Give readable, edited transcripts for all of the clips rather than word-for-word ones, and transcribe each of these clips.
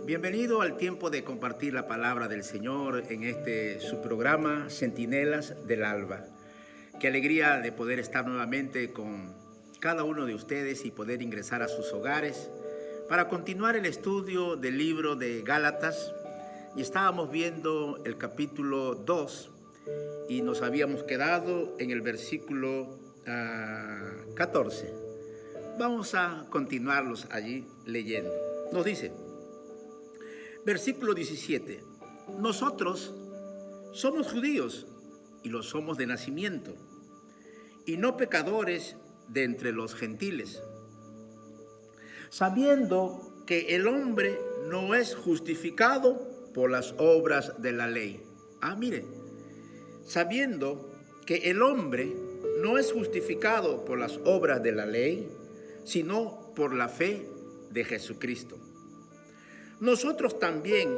Bienvenido al tiempo de compartir la palabra del Señor en su programa Centinelas del Alba. Qué alegría de poder estar nuevamente con cada uno de ustedes y poder ingresar a sus hogares para continuar el estudio del libro de Gálatas. Y estábamos viendo el capítulo 2 y nos habíamos quedado en el versículo 14. Vamos a continuarlos allí leyendo. Nos dice, versículo 17, nosotros somos judíos y lo somos de nacimiento, y no pecadores de entre los gentiles, sabiendo que el hombre no es justificado por las obras de la ley. Mire, sabiendo que el hombre no es justificado por las obras de la ley, sino por la fe de Jesucristo. Nosotros también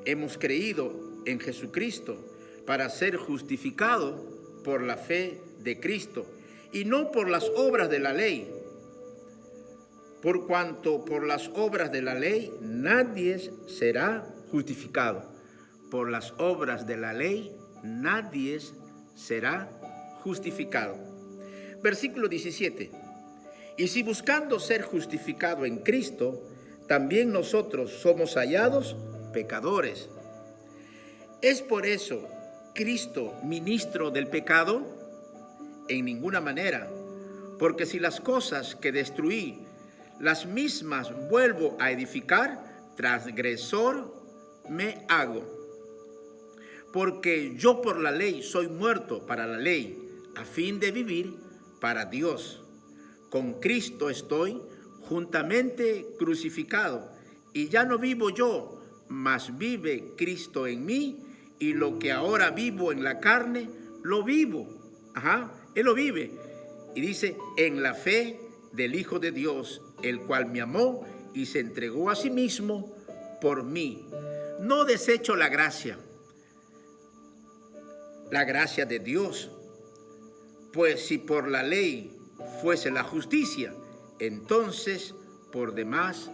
hemos creído en Jesucristo para ser justificados por la fe de Cristo y no por las obras de la ley. Por cuanto por las obras de la ley nadie será justificado. Por las obras de la ley nadie será justificado. Versículo 17. Y si buscando ser justificado en Cristo, también nosotros somos hallados pecadores, ¿es por eso Cristo ministro del pecado? En ninguna manera, porque si las cosas que destruí, las mismas vuelvo a edificar, transgresor me hago. Porque yo por la ley soy muerto para la ley, a fin de vivir para Dios. Con Cristo estoy juntamente crucificado, y ya no vivo yo, mas vive Cristo en mí, y lo que ahora vivo en la carne, lo vivo. Él lo vive. Y dice, en la fe del Hijo de Dios, el cual me amó y se entregó a sí mismo por mí. No desecho la gracia de Dios, pues si por la ley fuese la justicia, entonces por demás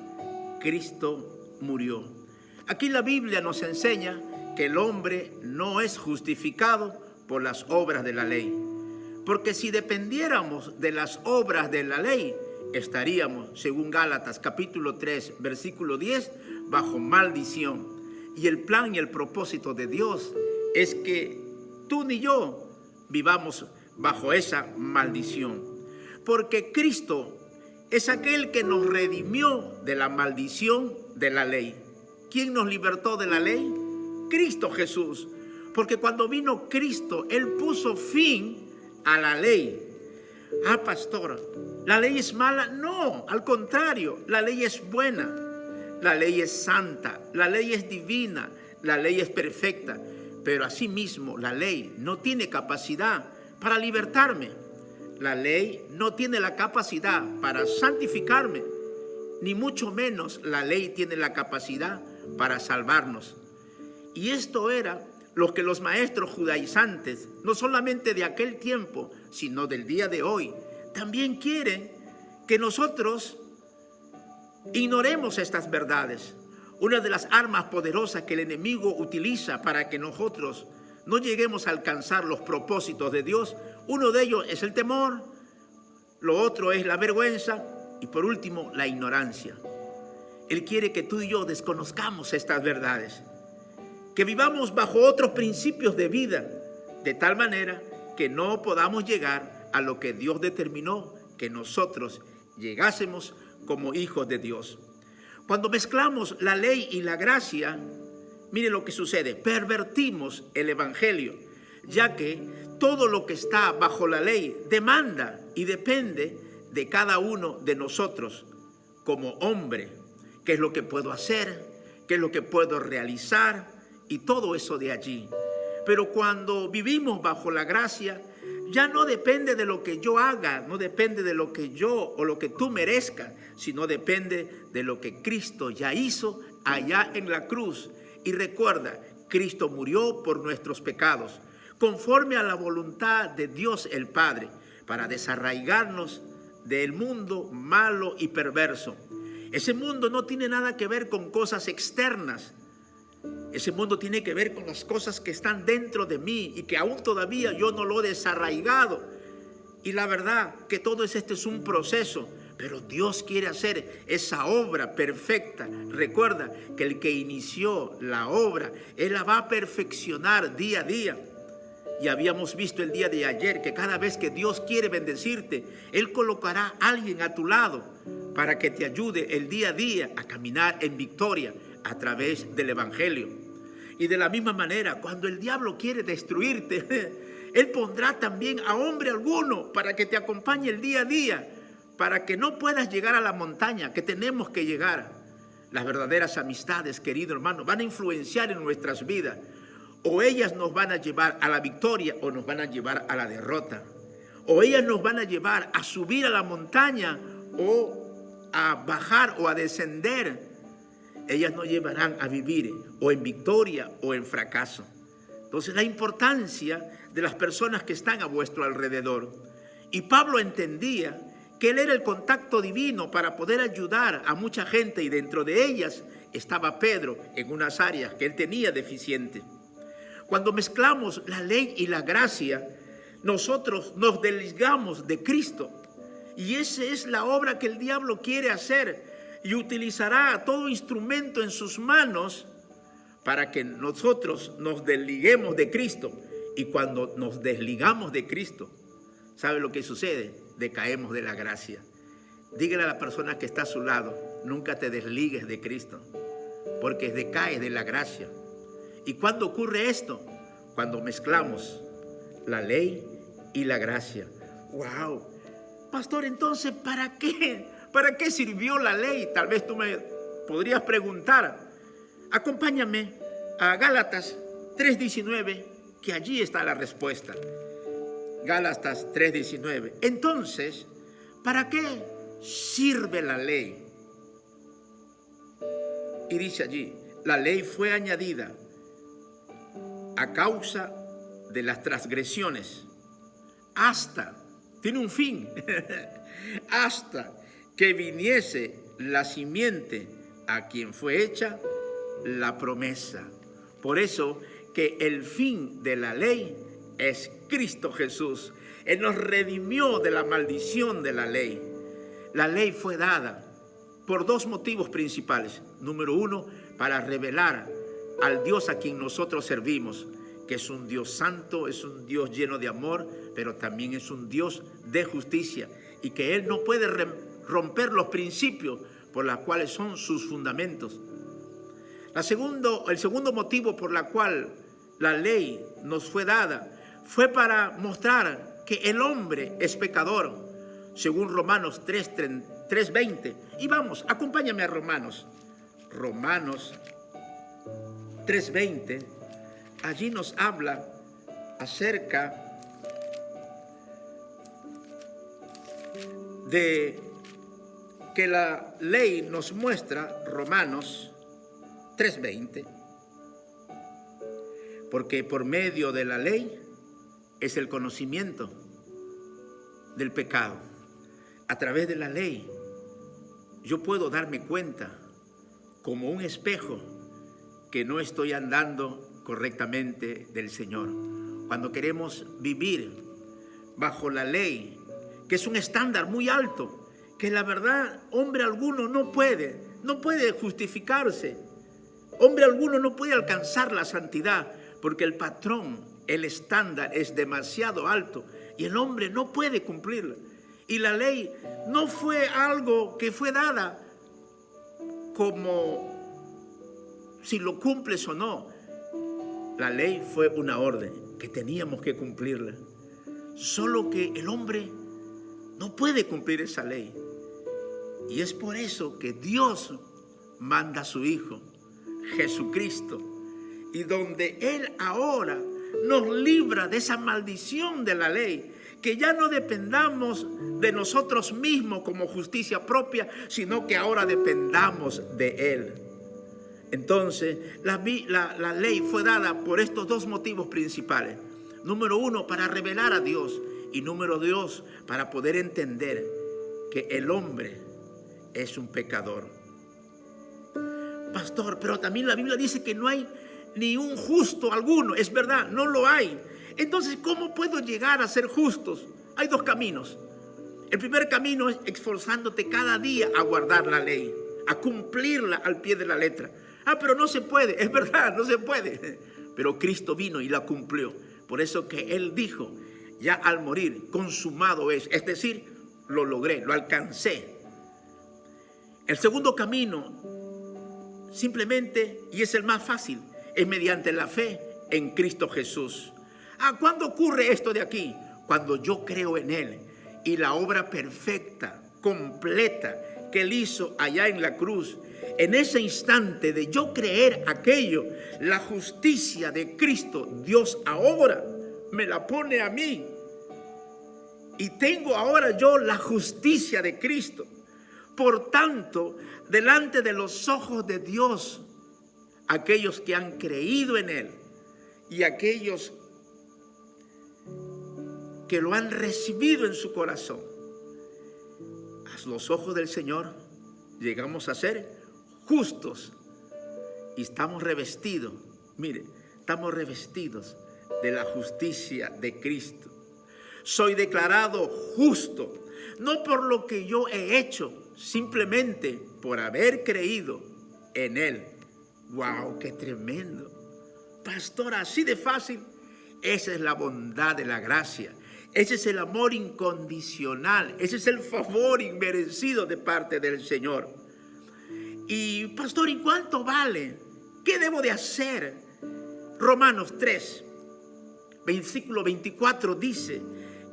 Cristo murió. Aquí la Biblia nos enseña que el hombre no es justificado por las obras de la ley, porque si dependiéramos de las obras de la ley, estaríamos, según Gálatas capítulo 3, versículo 10, bajo maldición. Y el plan y el propósito de Dios es que tú ni yo vivamos bajo esa maldición, porque Cristo es aquel que nos redimió de la maldición de la ley. ¿Quién nos libertó de la ley? Cristo Jesús. Porque cuando vino Cristo, Él puso fin a la ley. Pastor, ¿la ley es mala? No, al contrario, la ley es buena. La ley es santa, la ley es divina, la ley es perfecta. Pero asimismo, la ley no tiene capacidad para libertarme. La ley no tiene la capacidad para santificarme, ni mucho menos la ley tiene la capacidad para salvarnos. Y esto era lo que los maestros judaizantes, no solamente de aquel tiempo, sino del día de hoy, también quieren que nosotros ignoremos estas verdades. Una de las armas poderosas que el enemigo utiliza para que nosotros no lleguemos a alcanzar los propósitos de Dios, uno de ellos es el temor, lo otro es la vergüenza y por último la ignorancia. Él quiere que tú y yo desconozcamos estas verdades, que vivamos bajo otros principios de vida, de tal manera que no podamos llegar a lo que Dios determinó que nosotros llegásemos como hijos de Dios. Cuando mezclamos la ley y la gracia, mire lo que sucede, pervertimos el evangelio, ya que todo lo que está bajo la ley demanda y depende de cada uno de nosotros como hombre. ¿Qué es lo que puedo hacer? ¿Qué es lo que puedo realizar? Y todo eso de allí. Pero cuando vivimos bajo la gracia, ya no depende de lo que yo haga, no depende de lo que yo o lo que tú merezcas, sino depende de lo que Cristo ya hizo allá en la cruz. Y recuerda, Cristo murió por nuestros pecados, conforme a la voluntad de Dios el Padre, para desarraigarnos del mundo malo y perverso Ese mundo no tiene nada que ver con cosas externas. Ese mundo tiene que ver con las cosas que están dentro de mí y que aún todavía yo no lo he desarraigado. Y la verdad que todo esto es un proceso, pero Dios quiere hacer esa obra perfecta. Recuerda que el que inició la obra, Él la va a perfeccionar día a día. Y habíamos visto el día de ayer que cada vez que Dios quiere bendecirte, Él colocará a alguien a tu lado para que te ayude el día a día a caminar en victoria a través del Evangelio. Y de la misma manera, cuando el diablo quiere destruirte, Él pondrá también a hombre alguno para que te acompañe el día a día, para que no puedas llegar a la montaña que tenemos que llegar. Las verdaderas amistades, querido hermano, van a influenciar en nuestras vidas. O ellas nos van a llevar a la victoria o nos van a llevar a la derrota. O ellas nos van a llevar a subir a la montaña o a bajar o a descender. Ellas nos llevarán a vivir o en victoria o en fracaso. Entonces, la importancia de las personas que están a vuestro alrededor. Y Pablo entendía que él era el contacto divino para poder ayudar a mucha gente, y dentro de ellas estaba Pedro en unas áreas que él tenía deficientes. Cuando mezclamos la ley y la gracia, nosotros nos desligamos de Cristo. Y esa es la obra que el diablo quiere hacer, y utilizará todo instrumento en sus manos para que nosotros nos desliguemos de Cristo. Y cuando nos desligamos de Cristo, ¿sabe lo que sucede? Decaemos de la gracia. Dígale a la persona que está a su lado, nunca te desligues de Cristo, porque decaes de la gracia. ¿Y cuándo ocurre esto? Cuando mezclamos la ley y la gracia. ¡Wow! Pastor, entonces, ¿para qué? ¿Para qué sirvió la ley? Tal vez tú me podrías preguntar. Acompáñame a Gálatas 3:19, que allí está la respuesta. Gálatas 3:19. Entonces, ¿para qué sirve la ley? Y dice allí, la ley fue añadida a causa de las transgresiones, tiene un fin, hasta que viniese la simiente a quien fue hecha la promesa. Por eso que el fin de la ley es Cristo Jesús. Él nos redimió de la maldición de la ley. La ley fue dada por dos motivos principales. Número uno, para revelar al Dios a quien nosotros servimos, que es un Dios santo, es un Dios lleno de amor, pero también es un Dios de justicia, y que Él no puede romper los principios por los cuales son sus fundamentos. El segundo motivo por el cual la ley nos fue dada fue para mostrar que el hombre es pecador, según Romanos 3:20. Y vamos, acompáñame a Romanos 3:20, allí nos habla acerca de que la ley nos muestra, Romanos 3:20, porque por medio de la ley es el conocimiento del pecado. A través de la ley yo puedo darme cuenta como un espejo que no estoy andando correctamente del Señor. Cuando queremos vivir bajo la ley, que es un estándar muy alto, que la verdad hombre alguno no puede justificarse. Hombre alguno no puede alcanzar la santidad, porque el patrón, el estándar es demasiado alto y el hombre no puede cumplirlo. Y la ley no fue algo que fue dada como si lo cumples o no. La ley fue una orden que teníamos que cumplirla. Solo que el hombre no puede cumplir esa ley. Y es por eso que Dios manda a su Hijo, Jesucristo, y donde Él ahora nos libra de esa maldición de la ley, que ya no dependamos de nosotros mismos como justicia propia, sino que ahora dependamos de Él. Entonces, la ley fue dada por estos dos motivos principales. Número uno, para revelar a Dios, y número dos, para poder entender que el hombre es un pecador. pastor, pero también la Biblia dice que no hay ni un justo alguno. Es verdad, no lo hay. Entonces, ¿cómo puedo llegar a ser justos? Hay dos caminos. El primer camino es esforzándote cada día a guardar la ley, a cumplirla al pie de la letra. Pero no se puede, es verdad, no se puede. Pero Cristo vino y la cumplió. Por eso que Él dijo, ya al morir, consumado es decir, lo logré, lo alcancé. El segundo camino, simplemente, y es el más fácil, es mediante la fe en Cristo Jesús. ¿Cuándo ocurre esto de aquí? Cuando yo creo en Él y la obra perfecta, completa, que Él hizo allá en la cruz. En ese instante de yo creer aquello, la justicia de Cristo, Dios ahora me la pone a mí. Y tengo ahora yo la justicia de Cristo. Por tanto, delante de los ojos de Dios, aquellos que han creído en Él y aquellos que lo han recibido en su corazón, a los ojos del Señor llegamos a ser justos y estamos revestidos, mire, estamos revestidos de la justicia de Cristo. Soy declarado justo, no por lo que yo he hecho, simplemente por haber creído en Él. ¡Wow! ¡Qué tremendo! Pastor, así de fácil. Esa es la bondad de la gracia. Ese es el amor incondicional. Ese es el favor inmerecido de parte del Señor. Y pastor, ¿y cuánto vale? ¿Qué debo de hacer? Romanos 3, versículo 24 dice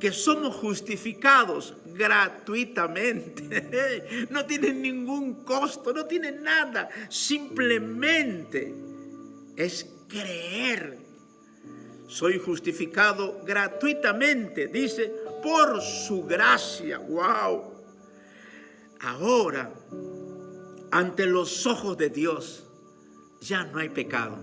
que somos justificados gratuitamente. No tienen ningún costo, no tienen nada. Simplemente es creer. Soy justificado gratuitamente, dice, por su gracia. ¡Wow! Ahora, ante los ojos de Dios, ya no hay pecado.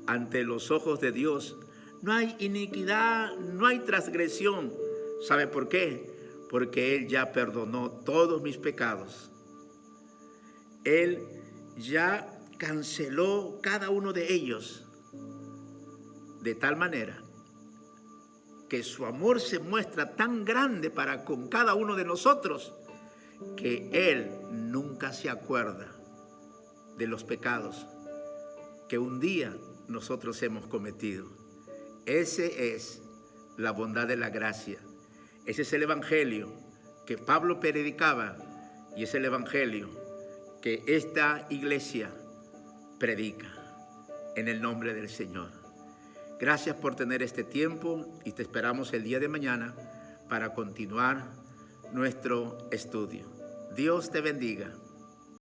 Ante los ojos de Dios, no hay iniquidad, no hay transgresión. ¿Sabe por qué? Porque Él ya perdonó todos mis pecados. Él ya canceló cada uno de ellos. De tal manera que su amor se muestra tan grande para con cada uno de nosotros que Él nunca se acuerda de los pecados que un día nosotros hemos cometido. Ese es la bondad de la gracia. Ese es el evangelio que Pablo predicaba y es el evangelio que esta iglesia predica en el nombre del Señor. Gracias por tener este tiempo y te esperamos el día de mañana para continuar nuestro estudio. Dios te bendiga.